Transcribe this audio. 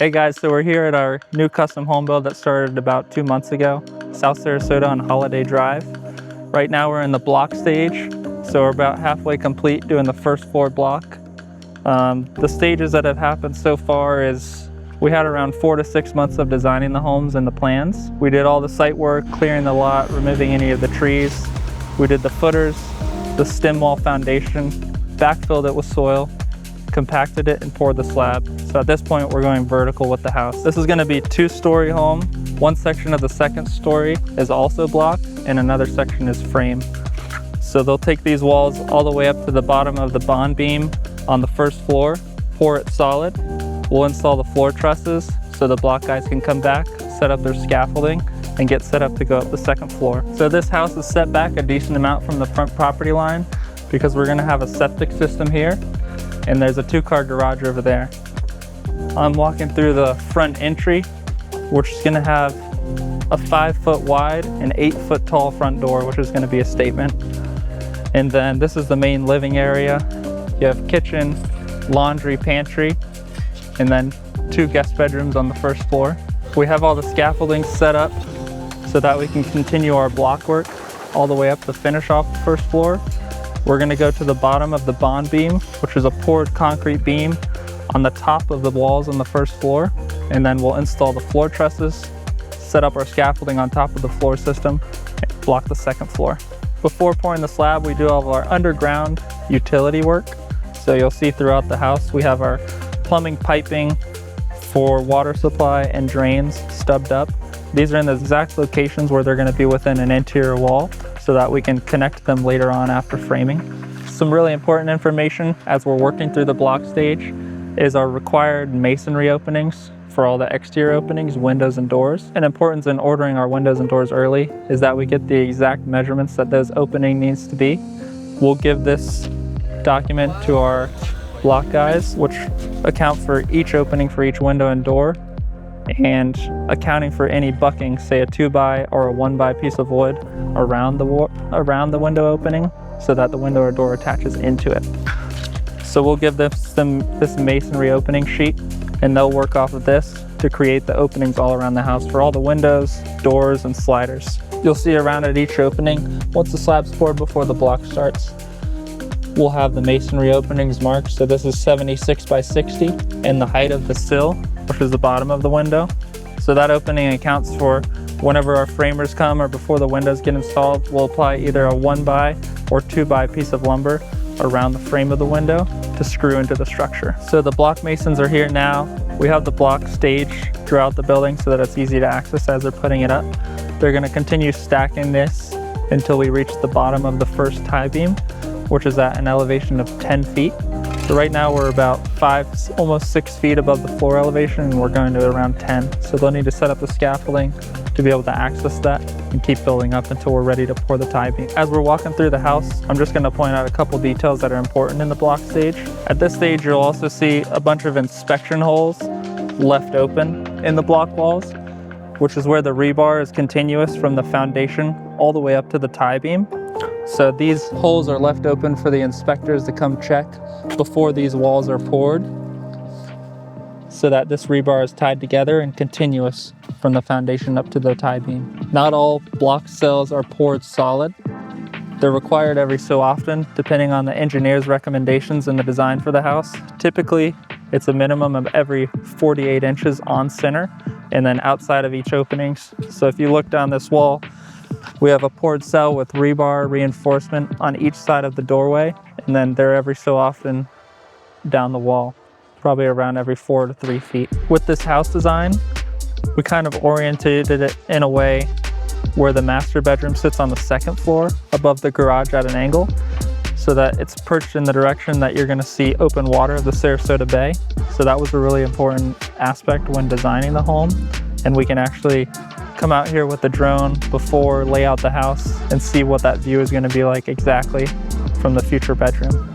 Hey guys, so we're here at our new custom home build that started about 2 months ago, South Sarasota on Holiday Drive. Right now we're in the block stage, so we're about halfway complete doing the first floor block. The stages that have happened so far is we had around 4 to 6 months of designing the homes and the plans. We did all the site work, clearing the lot, removing any of the trees. We did the footers, the stem wall foundation, backfilled it with soil, compacted it, and poured the slab. So at this point, we're going vertical with the house. This is going to be a 2-story home. One section of the second story is also block, and another section is frame. So they'll take these walls all the way up to the bottom of the bond beam on the first floor, pour it solid. We'll install the floor trusses so the block guys can come back, set up their scaffolding, and get set up to go up the second floor. So this house is set back a decent amount from the front property line because we're going to have a septic system here, and there's a 2-car garage over there. I'm walking through the front entry, which is going to have a 5-foot wide and 8-foot tall front door, which is going to be a statement. And then this is the main living area. You have kitchen, laundry, pantry, and then 2 guest bedrooms on the first floor. We have all the scaffolding set up so that we can continue our block work all the way up to finish off the first floor. We're going to go to the bottom of the bond beam, which is a poured concrete beam on the top of the walls on the first floor, and then we'll install the floor trusses, set up our scaffolding on top of the floor system, and block the second floor. Before pouring the slab, we do all of our underground utility work. So you'll see throughout the house we have our plumbing piping for water supply and drains stubbed up. These are in the exact locations where they're going to be within an interior wall, so that we can connect them later on after framing. Some really important information as we're working through the block stage is our required masonry openings for all the exterior openings, windows and doors. And importance in ordering our windows and doors early is that we get the exact measurements that those opening needs to be. We'll give this document to our block guys, which account for each opening for each window and door, and accounting for any bucking, say a 2x or a 1x piece of wood around the window opening so that the window or door attaches into it. So we'll give this masonry opening sheet, and they'll work off of this to create the openings all around the house for all the windows, doors, and sliders. You'll see around at each opening, once the slab's poured before the block starts, we'll have the masonry openings marked. So this is 76 by 60, and the height of the sill, which is the bottom of the window. So that opening accounts for whenever our framers come or before the windows get installed, we'll apply either a 1x or 2x piece of lumber around the frame of the window to screw into the structure. So the block masons are here now. We have the block stage throughout the building so that it's easy to access as they're putting it up. They're going to continue stacking this until we reach the bottom of the first tie beam, which is at an elevation of 10 feet. So right now we're about 5, almost 6 feet above the floor elevation, and we're going to around 10. So they'll need to set up the scaffolding to be able to access that and keep building up until we're ready to pour the tie beam. As we're walking through the house, I'm just going to point out a couple details that are important in the block stage. At this stage, you'll also see a bunch of inspection holes left open in the block walls, which is where the rebar is continuous from the foundation all the way up to the tie beam. So these holes are left open for the inspectors to come check before these walls are poured, so that this rebar is tied together and continuous from the foundation up to the tie beam. Not all block cells are poured solid. They're required every so often, depending on the engineer's recommendations and the design for the house. Typically, it's a minimum of every 48 inches on center, and then outside of each openings. So if you look down this wall, we have a poured cell with rebar reinforcement on each side of the doorway, and then they're every so often down the wall, probably around every 4 to 3 feet. With this house design, we kind of orientated it in a way where the master bedroom sits on the second floor above the garage at an angle, so that it's perched in the direction that you're going to see open water of the Sarasota Bay. So that was a really important aspect when designing the home, and we can actually come out here with the drone before, lay out the house, and see what that view is going to be like exactly from the future bedroom.